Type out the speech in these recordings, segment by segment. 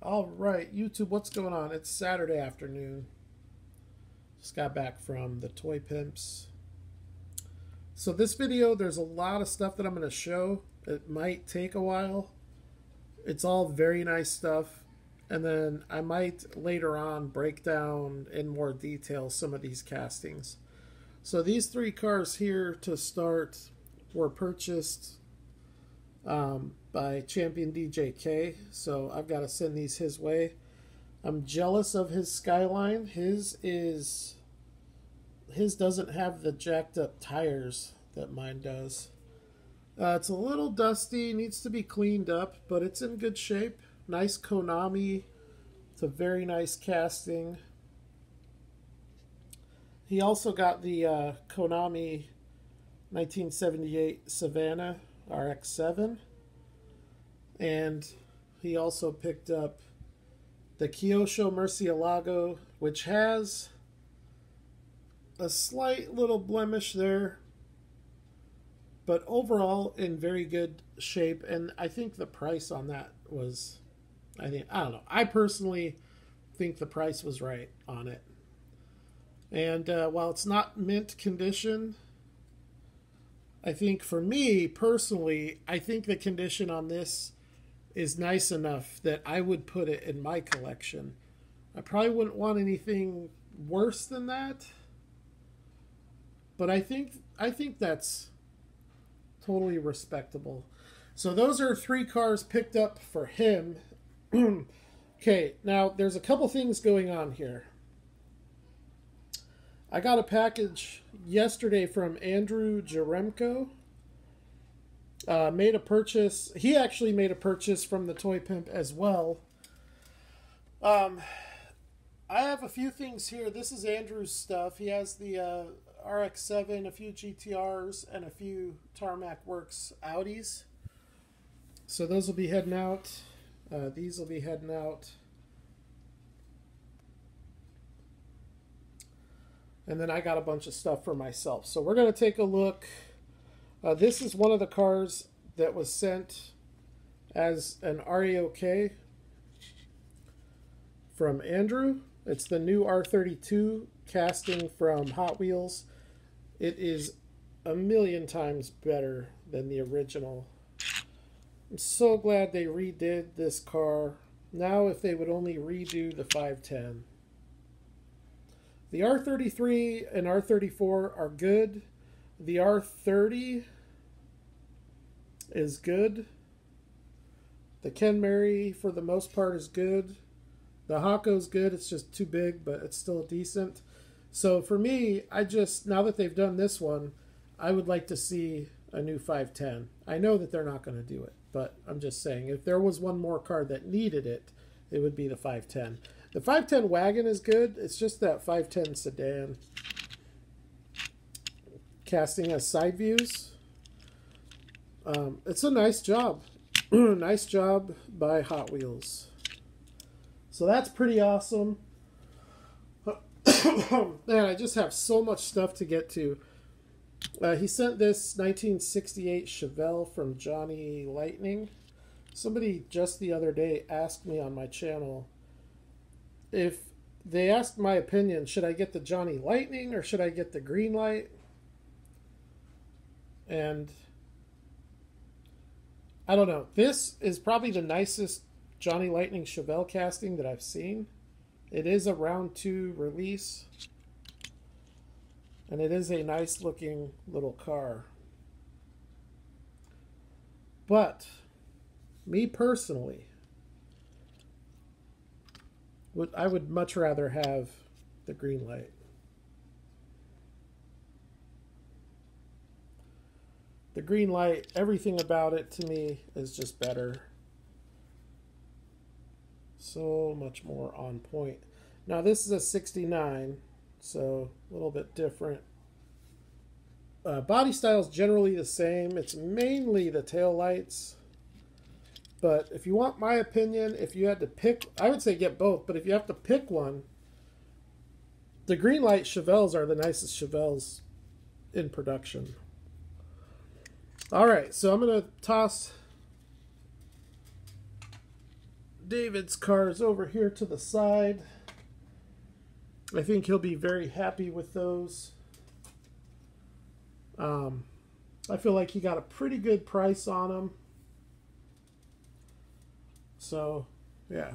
All right, YouTube, what's going on? It's Saturday afternoon. Just got back from the Toy Pimps. So this video, there's a lot of stuff that I'm going to show. It might take a while. It's all very nice stuff. And then I might later on break down in more detail some of these castings. So these three cars here to start were purchased by Champion DJK, so I've got to send these his way. I'm jealous of his Skyline. His doesn't have the jacked up tires that mine does. It's a little dusty, needs to be cleaned up, but it's in good shape. Nice Konami. It's a very nice casting. He also got the Konami 1978 Savannah RX-7. And he also picked up the Kyosho Murcielago, which has a slight little blemish there, but overall in very good shape. And I think the price on that was, I don't know. I personally think the price was right on it. And while it's not mint condition, I think for me personally, I think the condition on this is nice enough that I would put it in my collection. I probably wouldn't want anything worse than that, but I think that's totally respectable. So those are three cars picked up for him. Okay, now there's a couple things going on here. I got a package yesterday from Andrew Jaremko. Made a purchase. He actually made a purchase from the Toy Pimp as well. I have a few things here. This is Andrew's stuff. He has the RX-7, a few GTRs, and a few Tarmac Works Audis. So those will be heading out. These will be heading out. And then I got a bunch of stuff for myself. So we're going to take a look. This is one of the cars that was sent as an REOK from Andrew. It's the new R32 casting from Hot Wheels. It is a million times better than the original. I'm so glad they redid this car. Now if they would only redo the 510. The R33 and R34 are good. The R30 is good. The Ken Mary, for the most part, is good. The Hako's good. It's just too big, but it's still decent. So for me, now that they've done this one, I would like to see a new 510. I know that they're not going to do it, but I'm just saying, if there was one more car that needed it, it would be the 510. The 510 wagon is good. It's just that 510 sedan. Casting as side views. It's a nice job. Nice job by Hot Wheels. So that's pretty awesome. Man, I just have so much stuff to get to. He sent this 1968 Chevelle from Johnny Lightning. Somebody just the other day asked me on my channel if they asked my opinion, should I get the Johnny Lightning or should I get the Greenlight? And I don't know. This is probably the nicest Johnny Lightning Chevelle casting that I've seen. It is a round 2 release. And it is a nice looking little car. But me personally, I would much rather have the Greenlight. The Greenlight, everything about it to me is just better. So much more on point. Now this is a 69, so a little bit different. Body style is generally the same. It's mainly the tail lights. But if you want my opinion, if you had to pick, I would say get both. But if you have to pick one, the Greenlight Chevelles are the nicest Chevelles in production. All right, so I'm going to toss David's cars over here to the side. I think he'll be very happy with those. I feel like he got a pretty good price on them. So, yeah.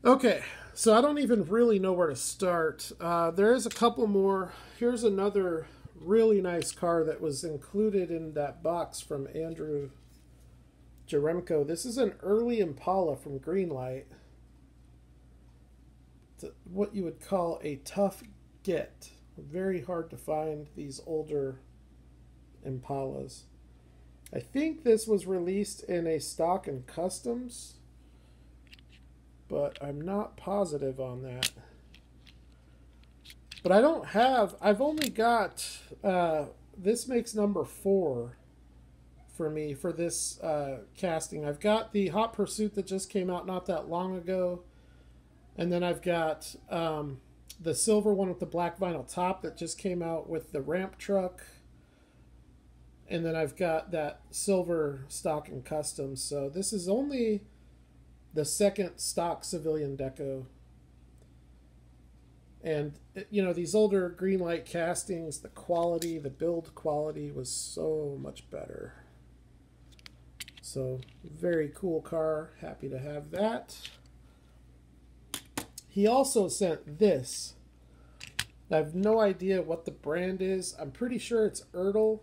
Okay, so I don't even really know where to start. There is a couple more. Here's another really nice car that was included in that box from Andrew Jaremko. This is an early Impala from Greenlight. It's what you would call a tough get. Very hard to find these older Impalas. I think this was released in a stock and customs, but I'm not positive on that. But I don't have, I've only got, this makes number 4 for me for this casting. I've got the Hot Pursuit that just came out not that long ago. And then I've got the silver one with the black vinyl top that just came out with the ramp truck. And then I've got that silver stock and custom. So this is only the second stock civilian deco. And, you know, these older Greenlight castings, the quality, the build quality was so much better. So, very cool car. Happy to have that. He also sent this. I have no idea what the brand is. I'm pretty sure it's Ertl,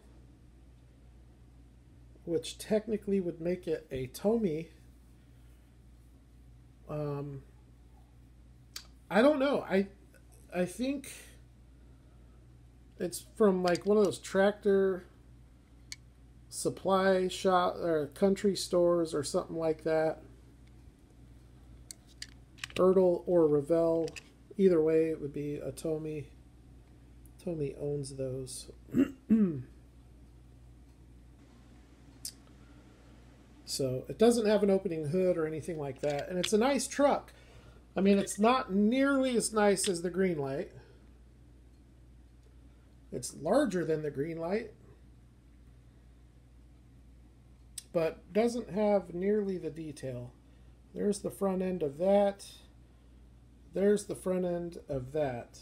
which technically would make it a Tomy. I don't know. I think it's from like one of those tractor supply shop or country stores or something like that. Ertl or Revell. Either way, it would be a Tomy. Tomy owns those. So it doesn't have an opening hood or anything like that. And it's a nice truck. I mean, it's not nearly as nice as the Greenlight. It's larger than the Greenlight, but doesn't have nearly the detail. There's the front end of that. There's the front end of that.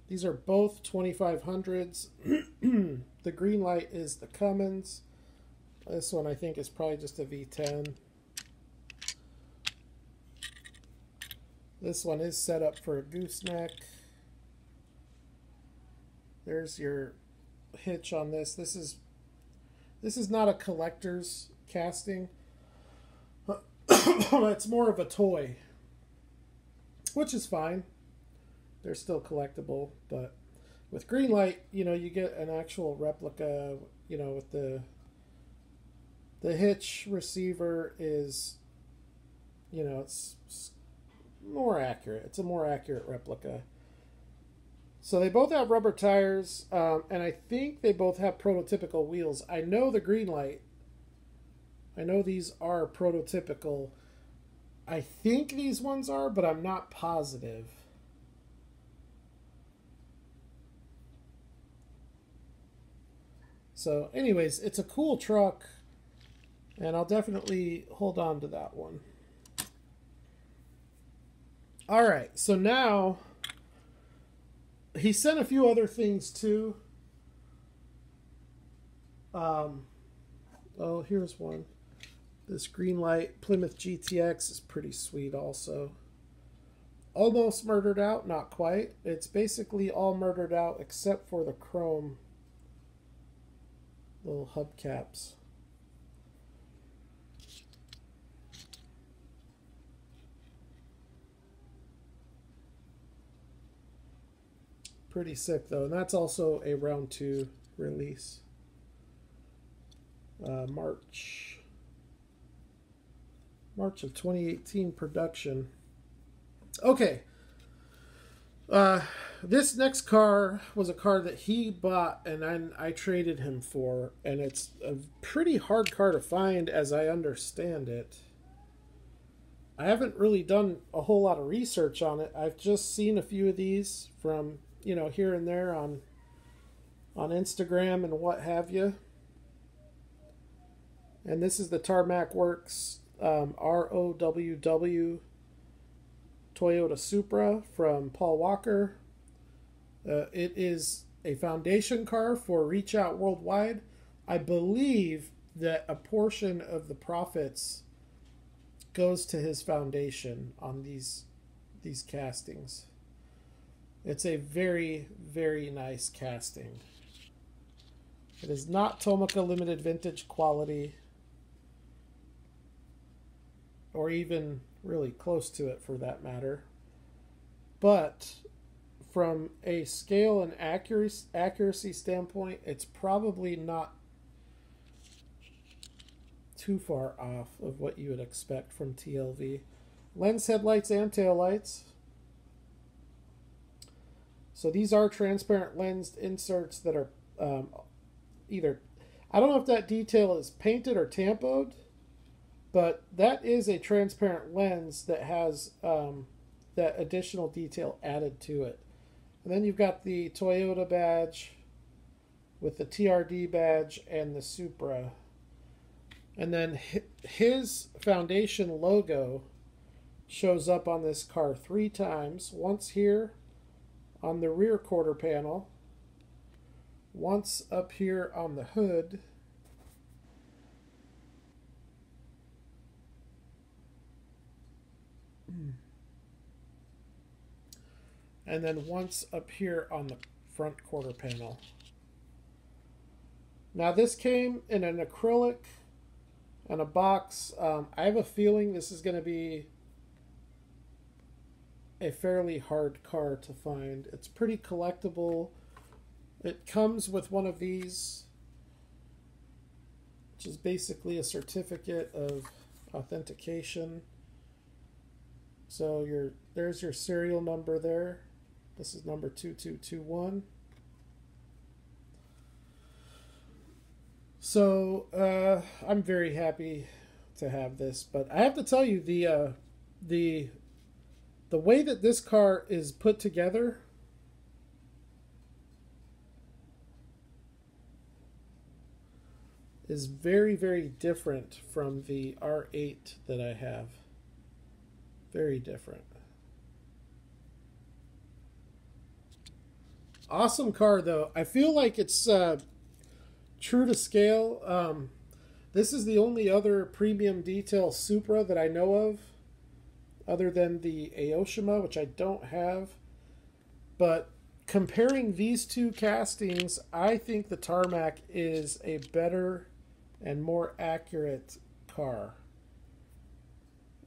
These are both 2500s. The Greenlight is the Cummins. This one I think is probably just a V10. This one is set up for a gooseneck. There's your hitch on this. This is not a collector's casting. It's more of a toy, which is fine. They're still collectible, but with Greenlight, you know, you get an actual replica, you know, with the hitch receiver is, you know, it's more accurate. It's a more accurate replica. So they both have rubber tires, and I think they both have prototypical wheels. I know the Greenlight, I know these are prototypical. I think these ones are, but I'm not positive. So anyways, it's a cool truck, and I'll definitely hold on to that one. All right, so now he sent a few other things too. Oh, here's one. This Greenlight Plymouth GTX is pretty sweet also. Almost murdered out, not quite. It's basically all murdered out except for the chrome little hubcaps. Pretty sick though, and that's also a round 2 release. March of 2018 production. Okay. This next car was a car that he bought and I traded him for, and it's a pretty hard car to find as I understand it. I haven't really done a whole lot of research on it. I've just seen a few of these from, you know, here and there on Instagram and what have you. And this is the Tarmac Works ROWW Toyota Supra from Paul Walker. It is a foundation car for Reach Out Worldwide. I believe that a portion of the profits goes to his foundation on these castings. It's a very, very nice casting. It is not Tomica Limited Vintage quality, or even really close to it for that matter. But from a scale and accuracy standpoint, it's probably not too far off of what you would expect from TLV. Lens, headlights, and taillights. So these are transparent lensed inserts that are either, I don't know if that detail is painted or tampoed, but that is a transparent lens that has that additional detail added to it. And then you've got the Toyota badge with the TRD badge and the Supra. And then his foundation logo shows up on this car 3 times. Once here on the rear quarter panel, once up here on the hood, and then once up here on the front quarter panel. Now this came in an acrylic and a box. I have a feeling this is going to be a fairly hard car to find. It's pretty collectible. It comes with one of these, which is basically a certificate of authentication. So there's your serial number there. This is number 2221. So I'm very happy to have this, but I have to tell you the way that this car is put together is very, very different from the R8 that I have. Very different. Awesome car though. I feel like it's true to scale. This is the only other premium detail Supra that I know of, other than the Aoshima, which I don't have. But comparing these two castings, I think the Tarmac is a better and more accurate car.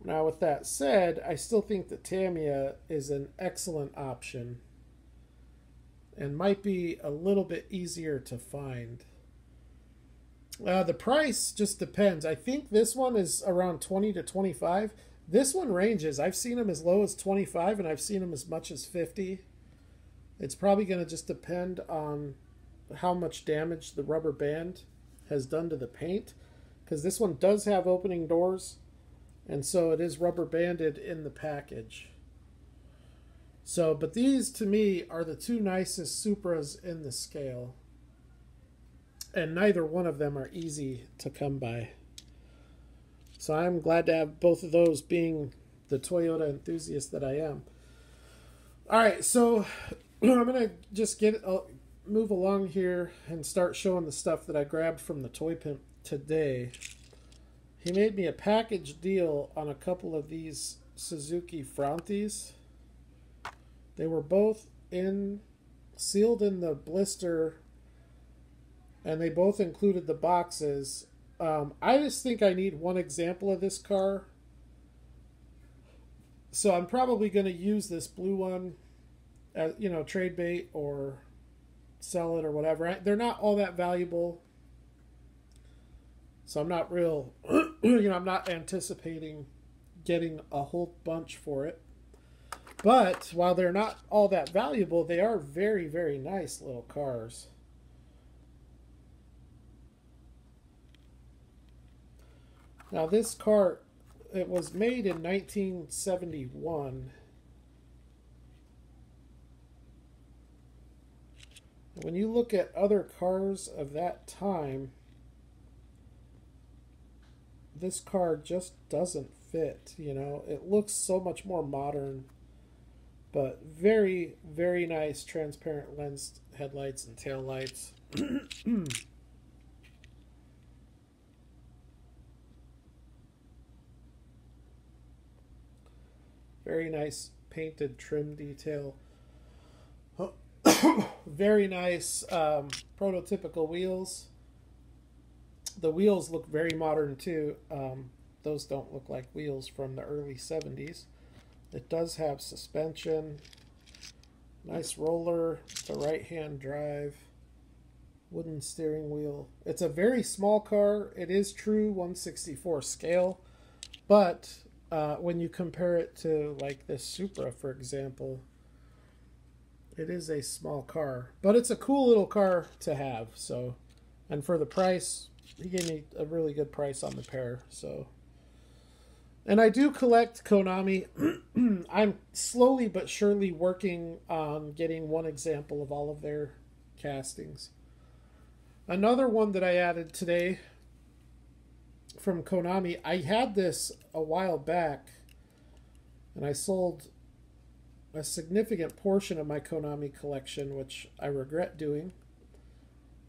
Now, with that said, I still think the Tamiya is an excellent option and might be a little bit easier to find. The price just depends. I think this one is around 20 to 25. This one ranges. I've seen them as low as 25 and I've seen them as much as 50. It's probably going to just depend on how much damage the rubber band has done to the paint, because this one does have opening doors, and so it is rubber banded in the package. So, but these to me are the two nicest Supras in the scale, and neither one of them are easy to come by. So I'm glad to have both of those, being the Toyota enthusiast that I am. All right, so I'm going to just move along here and start showing the stuff that I grabbed from the Toy Pimp today. He made me a package deal on a couple of these Suzuki Frontes. They were both sealed in the blister, and they both included the boxes. I just think I need one example of this car, so I'm probably going to use this blue one as, trade bait or sell it or whatever. They're not all that valuable, so I'm not I'm not anticipating getting a whole bunch for it. But while they're not all that valuable, they are very, very nice little cars. Now this car, it was made in 1971. When you look at other cars of that time, this car just doesn't fit, you know. It looks so much more modern, but very, very nice transparent lensed headlights and taillights. Very nice painted trim detail. Very nice prototypical wheels. The wheels look very modern too. Those don't look like wheels from the early 70s. It does have suspension. Nice roller. It's a right-hand drive. Wooden steering wheel. It's a very small car. It is true 1/64 scale. But when you compare it to like this Supra, for example, it is a small car. But it's a cool little car to have. So, and for the price, he gave me a really good price on the pair. So, and I do collect Konami. I'm slowly but surely working on getting one example of all of their castings. Another one that I added today from Konami, I had this a while back, and I sold a significant portion of my Konami collection, which I regret doing,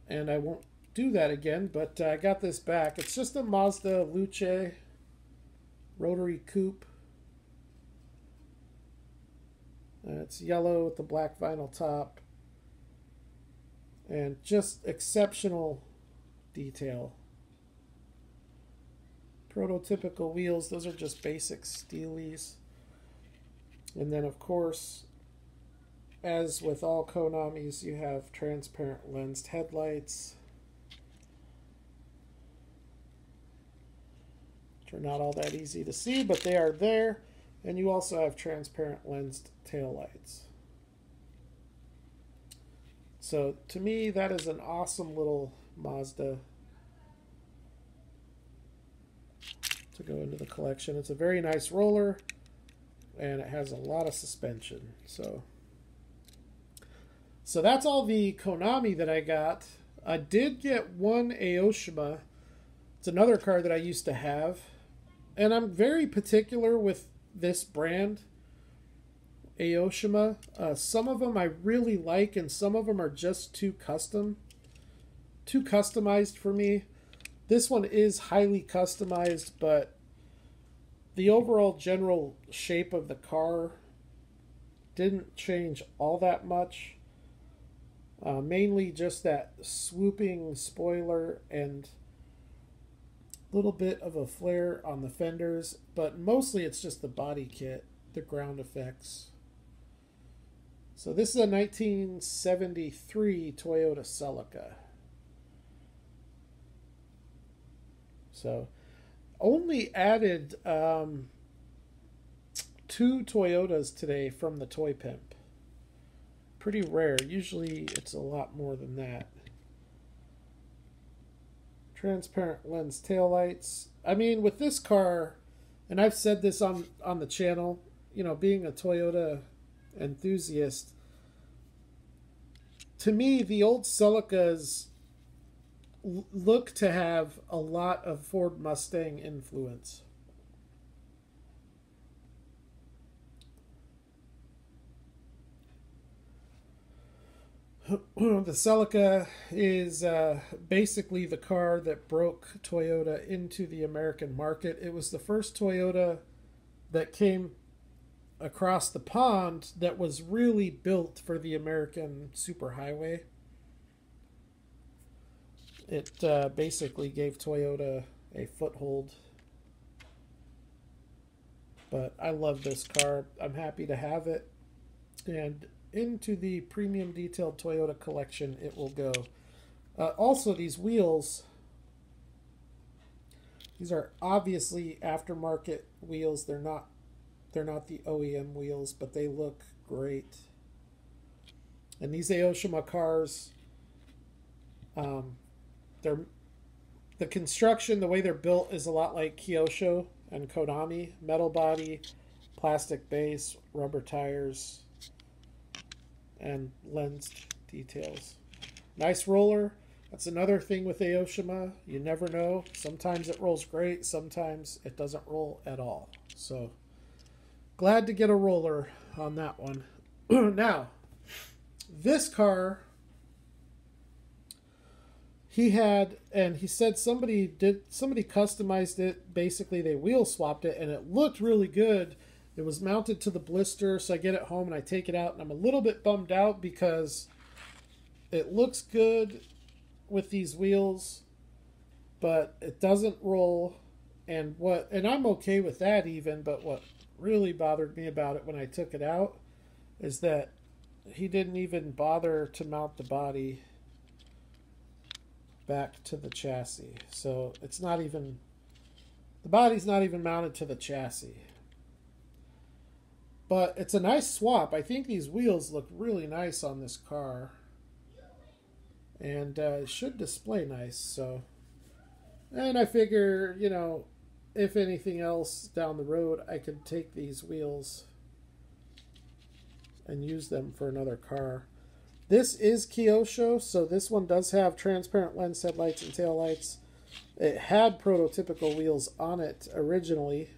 and I won't do that again, but I got this back. It's just a Mazda Luce rotary coupe. It's yellow with the black vinyl top, and just exceptional detail. Prototypical wheels, those are just basic Steelies. And then of course, as with all Konamis, you have transparent lensed headlights, which are not all that easy to see, but they are there. And you also have transparent lensed taillights. So to me, that is an awesome little Mazda to go into the collection. It's a very nice roller, and it has a lot of suspension. So that's all the Konami that I got. I did get one Aoshima. It's another car that I used to have, and I'm very particular with this brand, Aoshima. Some of them I really like, and some of them are just too customized for me. This one is highly customized, but the overall general shape of the car didn't change all that much. Mainly just that swooping spoiler and a little bit of a flare on the fenders, but mostly it's just the body kit, the ground effects. So this is a 1973 Toyota Celica. So only added 2 Toyotas today from the Toy Pimp. Pretty rare. Usually it's a lot more than that. Transparent lens taillights. I mean, with this car, and I've said this on the channel, you know, being a Toyota enthusiast, to me, the old Celicas look to have a lot of Ford Mustang influence. The Celica is basically the car that broke Toyota into the American market. It was the first Toyota that came across the pond that was really built for the American superhighway. It basically gave Toyota a foothold. But I love this car. I'm happy to have it. And into the premium detailed Toyota collection it will go. Also, these wheels, these are obviously aftermarket wheels. They're not the OEM wheels, but they look great. And these Aoshima cars, the construction, the way they're built is a lot like Kyosho and Konami. Metal body, plastic base, rubber tires, and lensed details. Nice roller. That's another thing with Aoshima. You never know. Sometimes it rolls great. Sometimes it doesn't roll at all. So glad to get a roller on that one. Now, this car, he had, and he said somebody customized it. Basically, they wheel swapped it, and it looked really good. It was mounted to the blister, so I get it home and I take it out, and I'm a little bit bummed out because it looks good with these wheels, but it doesn't roll. And I'm okay with that even, but what really bothered me about it when I took it out is that he didn't even bother to mount the body back to the chassis. So it's not even, the body's not even mounted to the chassis. But it's a nice swap. I think these wheels look really nice on this car. And it should display nice. So, and I figure, you know, if anything else down the road, I could take these wheels and use them for another car. This is Kyosho, so this one does have transparent lens headlights and taillights. It had prototypical wheels on it originally.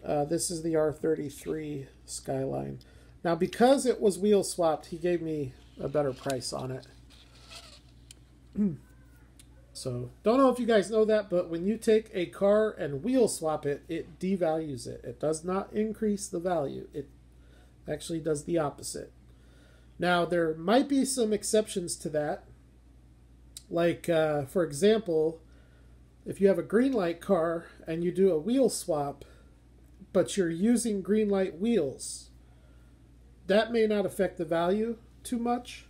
This is the R33 Skyline. Now, because it was wheel swapped, he gave me a better price on it. So, don't know if you guys know that, but when you take a car and wheel swap it, it devalues it. It does not increase the value. It actually does the opposite. Now, there might be some exceptions to that. Like, for example, if you have a Greenlight car and you do a wheel swap, but you're using Greenlight wheels, that may not affect the value too much.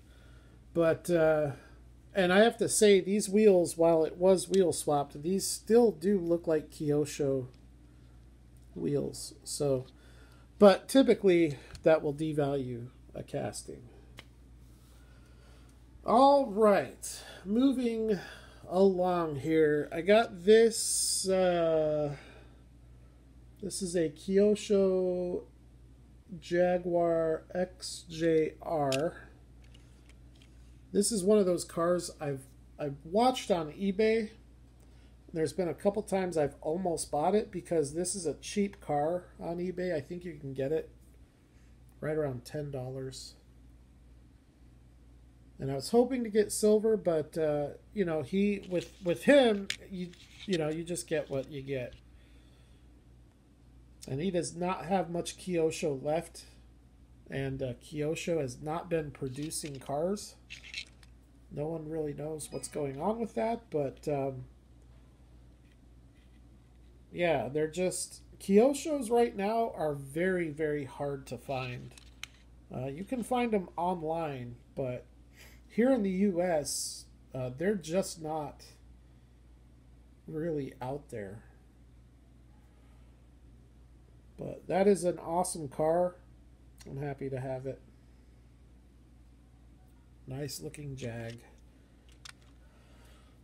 But, and I have to say, these wheels, while it was wheel swapped, these still do look like Kyosho wheels. So, but typically that will devalue a casting. All right, moving along here. I got this. This is a Kyosho Jaguar XJR. This is one of those cars I've watched on eBay. There's been a couple times I've almost bought it because this is a cheap car on eBay. I think you can get it right around $10. And I was hoping to get silver, but you know, with him, you know, you just get what you get. And he does not have much Kyosho left, and Kyosho has not been producing cars. No one really knows what's going on with that, but yeah, they're just, Kyoshos right now are very, very hard to find. You can find them online, but here in the US, they're just not really out there. But that is an awesome car. I'm happy to have it. Nice looking Jag.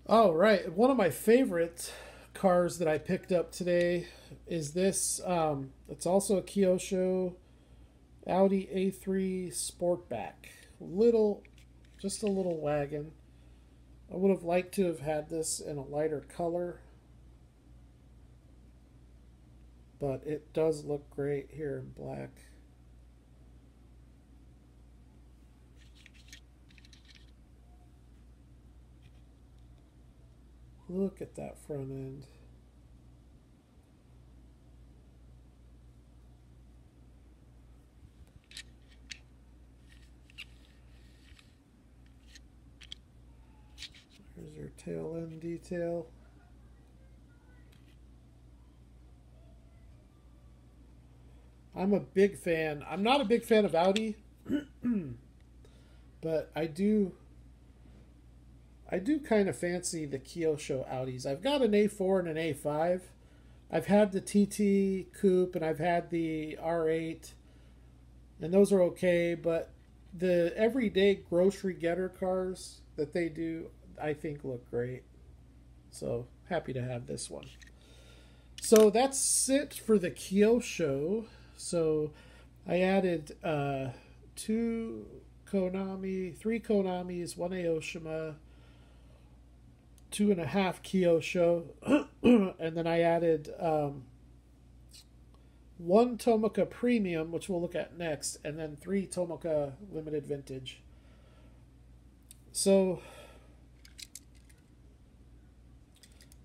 All right, one of my favorite cars that I picked up today is this. It's also a Kyosho Audi A3 Sportback. Just a little wagon. I would have liked to have had this in a lighter color, but it does look great here in black. Look at that front end. Here's your tail end detail. I'm a big fan. I'm not a big fan of Audi, but I do kind of fancy the Kyosho Audis. I've got an A4 and an A5. I've had the TT Coupe and I've had the R8, and those are okay, but the everyday grocery getter cars that they do, I think look great. So happy to have this one. So that's it for the Kyosho. So I added two Konami, 3 Konamis, 1 Aoshima, 2.5 Kyosho, and then I added 1 Tomoka Premium, which we'll look at next, and then 3 Tomoka Limited Vintage. So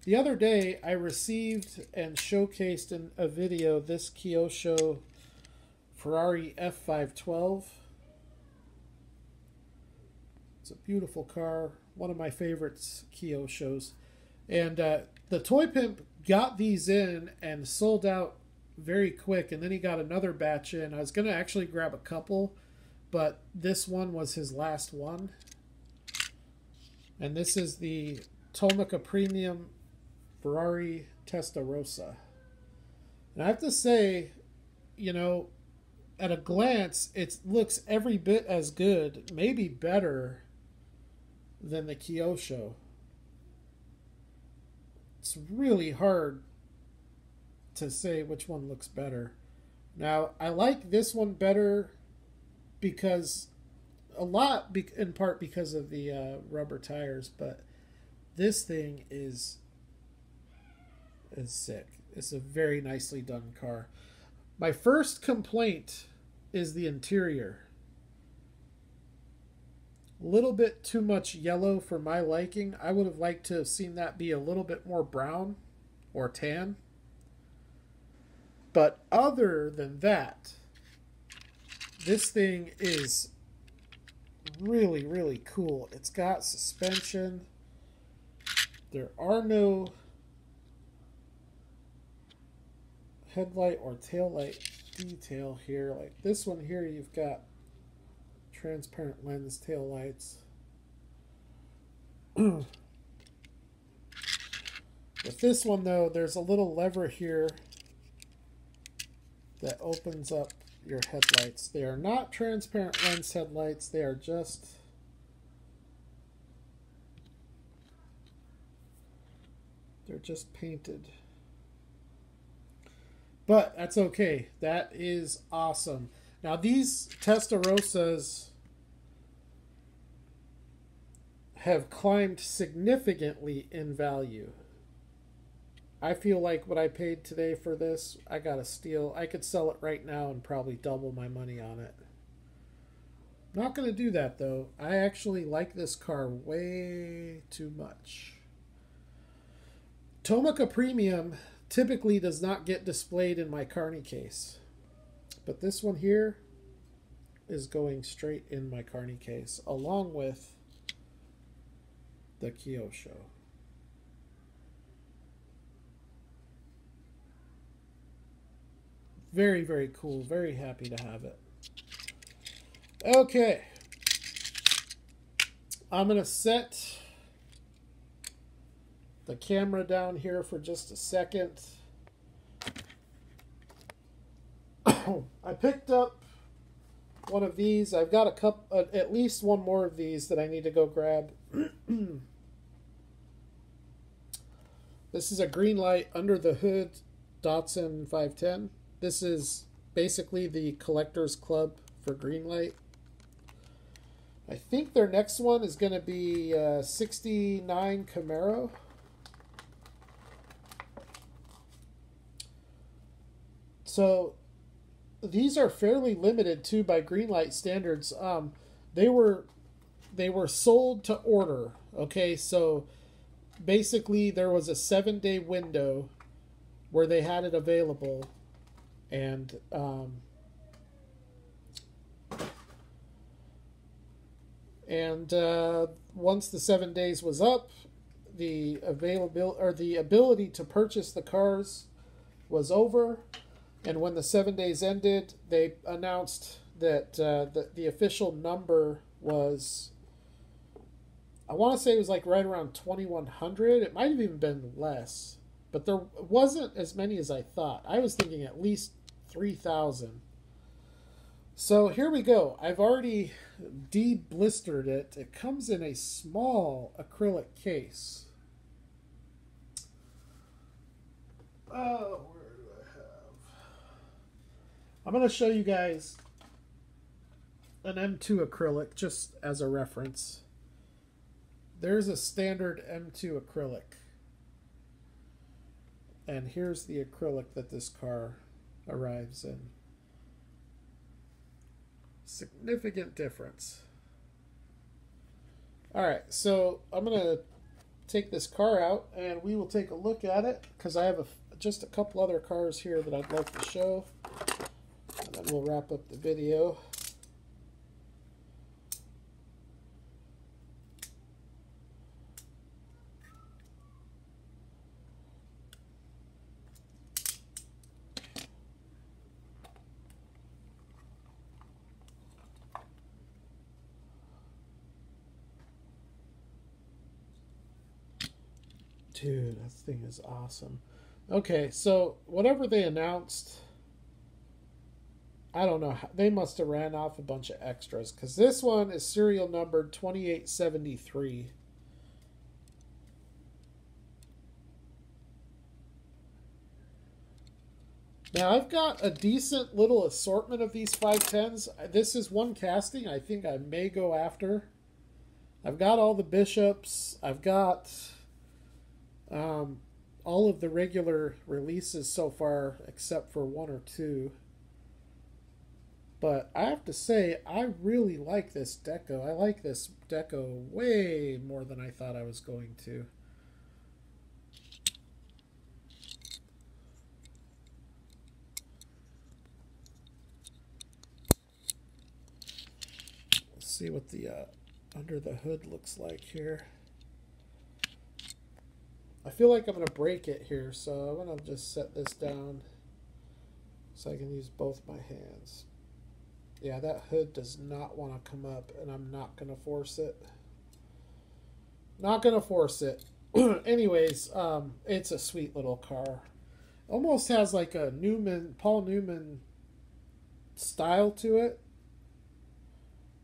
the other day I received and showcased in a video this Kyosho Ferrari F512. It's a beautiful car, one of my favorites Kyoshos. And the Toy Pimp got these in and sold out very quick, and then he got another batch in. I was going to actually grab a couple, but this one was his last one. And this is the Tomoka Premium Ferrari Testarossa. And I have to say, you know, at a glance, it looks every bit as good, maybe better than the Kyosho. It's really hard to say which one looks better. Now, I like this one better because in part because of the rubber tires, but this thing is sick. It's a very nicely done car. My first complaint is the interior. A little bit too much yellow for my liking. I would have liked to have seen that be a little bit more brown or tan. But other than that, this thing is really, really cool. It's got suspension. There are no headlight or taillight detail here. Like this one here, you've got transparent lens taillights. With this one though, there's a little lever here that opens up your headlights. They are not transparent lens headlights. They are just painted. But that's okay. That is awesome. Now these Testarossas have climbed significantly in value. I feel like what I paid today for this, I got a steal. I could sell it right now and probably double my money on it. Not going to do that though. I actually like this car way too much. Tomoka Premium typically does not get displayed in my Carney case. But this one here is going straight in my Carney case, along with the Kyosho. Very, very cool. Very happy to have it. Okay. I'm going to set the camera down here for just a second. I picked up one of these. I've got a couple, at least one more of these that I need to go grab. This is a Greenlight under the hood Datsun 510. This is basically the collector's club for Greenlight. I think their next one is going to be 69 Camaro. So these are fairly limited too by Greenlight standards. They were sold to order. Okay, so basically there was a 7-day window where they had it available, and once the 7 days was up, the availability or the ability to purchase the cars was over. And when the 7 days ended, they announced that the official number was, I want to say it was like right around 2,100. It might have even been less. But there wasn't as many as I thought. I was thinking at least 3,000. So here we go. I've already de-blistered it. It comes in a small acrylic case. Oh, I'm going to show you guys an M2 acrylic just as a reference. There's a standard M2 acrylic. And here's the acrylic that this car arrives in. Significant difference. Alright, so I'm going to take this car out and we will take a look at it because I have just a couple other cars here that I'd like to show. And then we'll wrap up the video. Dude, that thing is awesome. Okay, so whatever they announced, I don't know. They must have ran off a bunch of extras because this one is serial numbered 2873. Now, I've got a decent little assortment of these 510s. This is one casting I think I may go after. I've got all the bishops. I've got all of the regular releases so far except for one or two. But I have to say, I really like this deco. I like this deco way more than I thought I was going to. Let's see what the under the hood looks like here. I feel like I'm going to break it here, so I'm going to just set this down so I can use both my hands. Yeah, that hood does not want to come up, and I'm not going to force it. Not going to force it. Anyways, it's a sweet little car. Almost has like a Paul Newman style to it.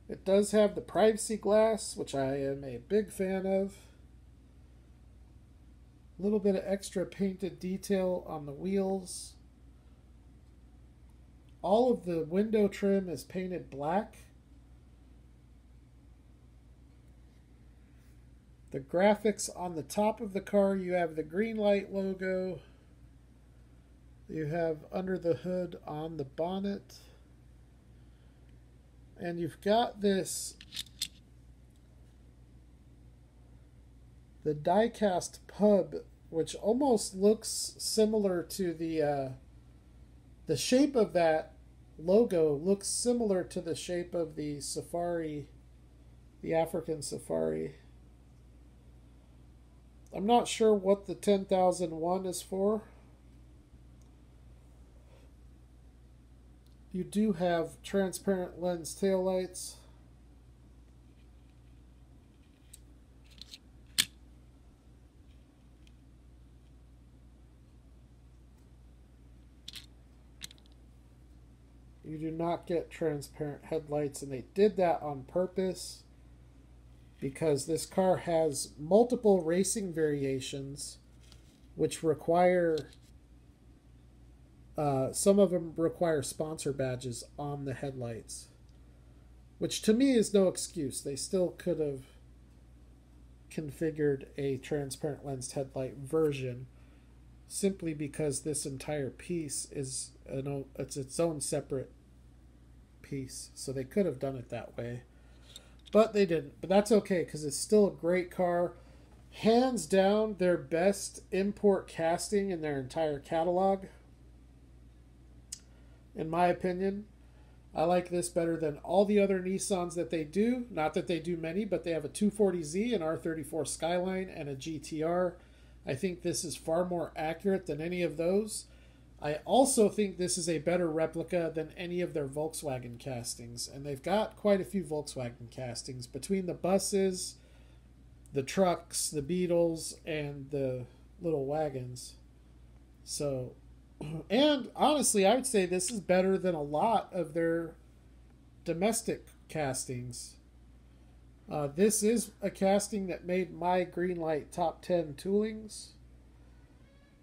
It does have the privacy glass, which I am a big fan of. A little bit of extra painted detail on the wheels. All of the window trim is painted black. The graphics on the top of the car, you have the Greenlight logo. You have under the hood on the bonnet. And you've got this, the die-cast pub, which almost looks similar to the shape of that logo looks similar to the shape of the safari, the African safari. I'm not sure what the 10,001 is for. You do have transparent lens taillights. You do not get transparent headlights, and they did that on purpose because this car has multiple racing variations which require some of them require sponsor badges on the headlights, which to me is no excuse. They still could have configured a transparent lensed headlight version simply because this entire piece is it's its own separate piece, so they could have done it that way, but they didn't. But that's okay because it's still a great car. Hands down their best import casting in their entire catalog, in my opinion. I like this better than all the other Nissans that they do. Not that they do many, but they have a 240Z, an R34 Skyline, and a GTR. I think this is far more accurate than any of those. I also think this is a better replica than any of their Volkswagen castings. And they've got quite a few Volkswagen castings. Between the buses, the trucks, the Beetles, and the little wagons. So, and honestly, I would say this is better than a lot of their domestic castings. This is a casting that made my Greenlight top 10 toolings.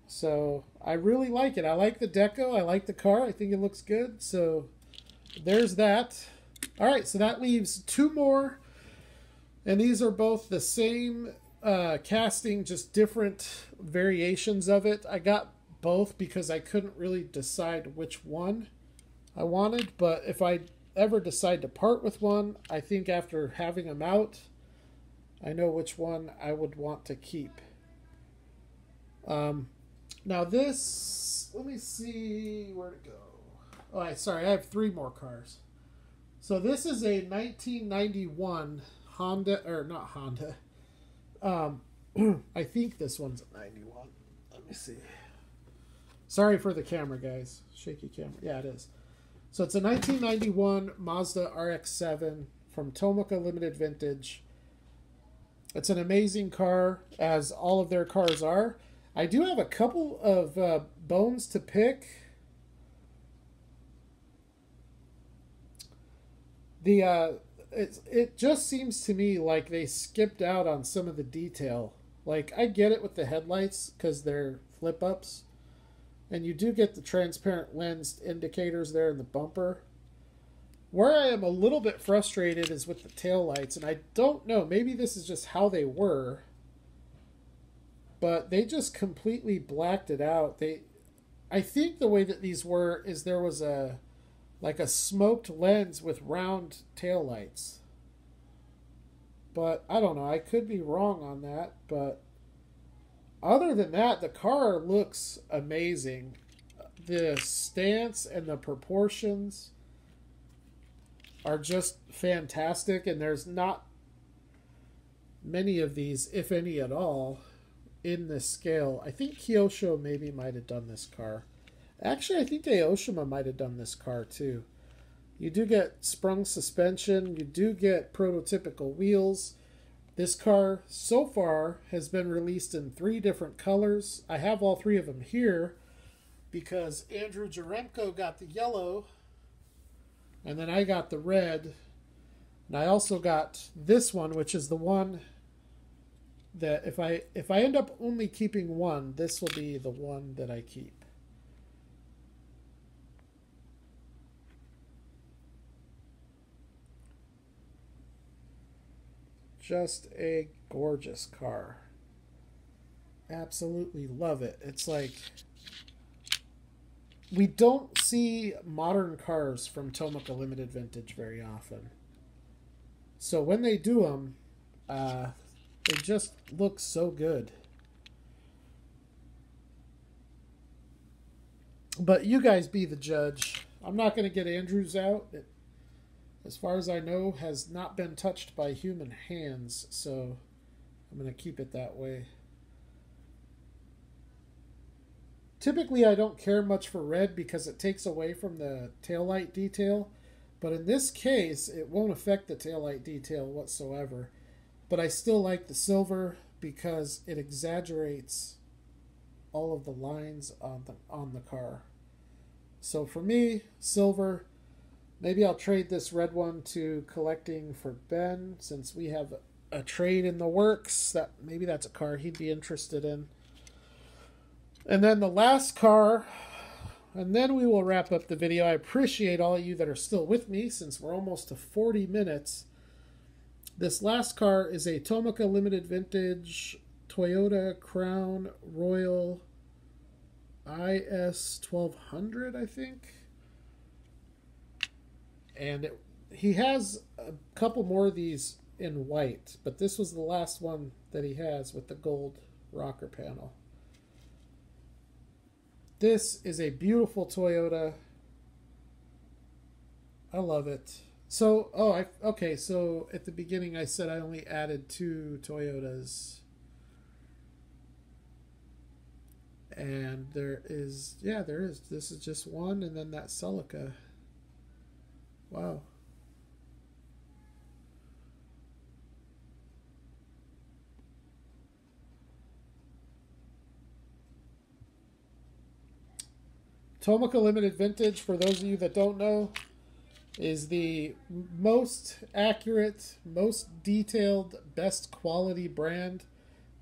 So I really like it. I like the deco. I like the car. I think it looks good. So there's that. All right, so that leaves two more, and these are both the same casting, just different variations of it. I got both because I couldn't really decide which one I wanted, but if I ever decide to part with one, I think after having them out, I know which one I would want to keep. Now this, let me see where to go. Oh, sorry, I have three more cars. So this is a 1991 Honda, or not Honda. I think this one's a 91. Let me see. Sorry for the camera, guys. Shaky camera. Yeah, it is. So it's a 1991 Mazda RX-7 from Tomoka Limited Vintage. It's an amazing car, as all of their cars are. I do have a couple of bones to pick. It just seems to me like they skipped out on some of the detail. Like, I get it with the headlights because they're flip-ups. And you do get the transparent lens indicators there in the bumper. Where I am a little bit frustrated is with the taillights. And I don't know, maybe this is just how they were. But they just completely blacked it out. I think the way that these were is there was a smoked lens with round taillights. But I don't know, I could be wrong on that, but other than that, the car looks amazing. The stance and the proportions are just fantastic, and there's not many of these, if any at all, in this scale. I think Kyosho maybe might have done this car. Actually, I think Aoshima might have done this car too. You do get sprung suspension. You do get prototypical wheels. This car, so far, has been released in 3 different colors. I have all 3 of them here because Andrew Jaremko got the yellow, and then I got the red. And I also got this one, which is the one that if I end up only keeping one, this will be the one that I keep. Just a gorgeous car. Absolutely love it. It's like, we don't see modern cars from Tomoka Limited Vintage very often. So when they do them, they just look so good. But you guys be the judge. I'm not going to get Andrews out. It, as far as I know, has not been touched by human hands, so I'm going to keep it that way. Typically, I don't care much for red because it takes away from the taillight detail, but in this case, it won't affect the taillight detail whatsoever. But I still like the silver because it exaggerates all of the lines on the car. So for me, silver. Maybe I'll trade this red one to collecting for Ben, since we have a trade in the works. Maybe that's a car he'd be interested in. And then the last car, and then we will wrap up the video. I appreciate all of you that are still with me, since we're almost to 40 minutes. This last car is a Tomoka Limited Vintage Toyota Crown Royal IS 1200, I think. And he has a couple more of these in white, but this was the last one that he has with the gold rocker panel. This is a beautiful Toyota. I love it. So, okay, so at the beginning I said I only added 2 Toyotas. And there is. This is just one, and then that Celica. Wow. Tomoka Limited Vintage, for those of you that don't know, is the most accurate, most detailed, best quality brand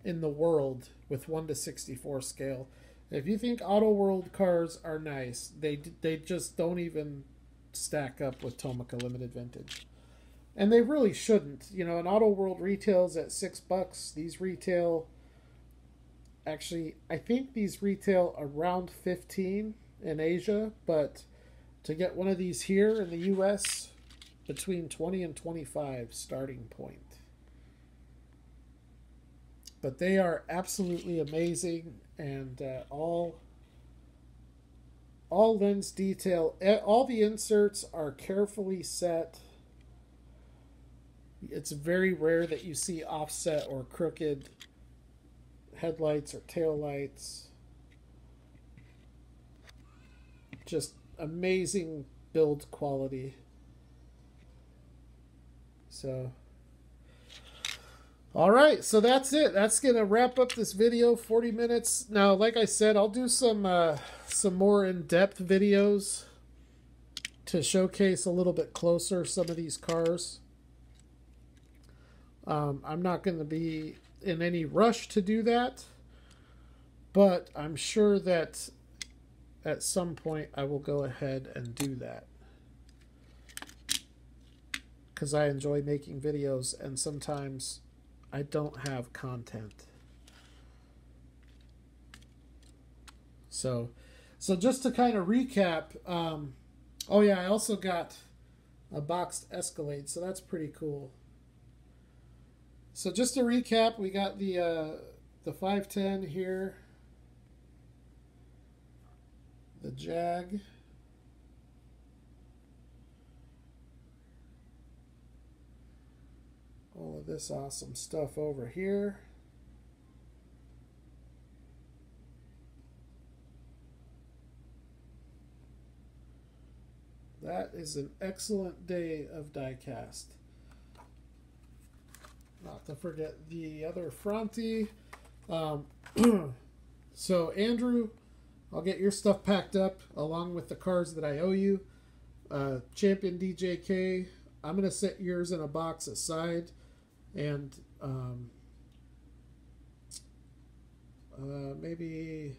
in the world with 1:64 scale. If you think Auto World cars are nice, they just don't even stack up with Tomica Limited Vintage. And they really shouldn't. You know, an Auto World retails at $6. These retail, actually, I think these retail around 15 in Asia, but to get one of these here in the US, between 20 and 25 starting point. But they are absolutely amazing, and all lens detail, all the inserts are carefully set. It's very rare that you see offset or crooked headlights or tail lights. Just amazing build quality. So, all right, so that's it. That's gonna wrap up this video. 40 minutes. Now, like I said, I'll do some more in-depth videos to showcase a little bit closer some of these cars. I'm not going to be in any rush to do that, but I'm sure that at some point I will go ahead and do that, because I enjoy making videos and sometimes I don't have content. So just to kind of recap, oh yeah, I also got a boxed Escalade, so that's pretty cool. So just to recap, we got the 510 here, the Jag, all of this awesome stuff over here. That is an excellent day of diecast. Not to forget the other Fronty. So, Andrew, I'll get your stuff packed up along with the cars that I owe you. Champion DJK, I'm going to set yours in a box aside. And maybe,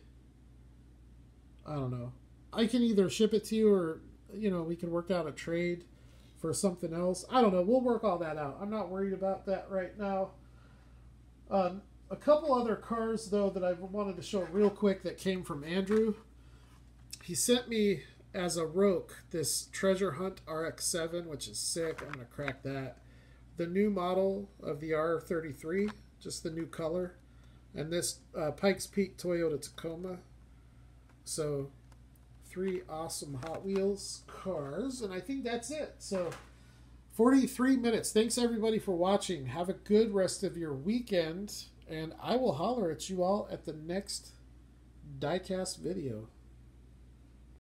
I don't know. I can either ship it to you or, you know, we can work out a trade for something else. I don't know. We'll work all that out. I'm not worried about that right now. A couple other cars, though, that I wanted to show real quick that came from Andrew. He sent me as a Roke this Treasure Hunt RX-7, which is sick. I'm going to crack that. The new model of the R33, just the new color. And this Pikes Peak Toyota Tacoma. So 3 awesome Hot Wheels cars, and I think that's it. So 43 minutes. Thanks everybody for watching. Have a good rest of your weekend, and I will holler at you all at the next diecast video.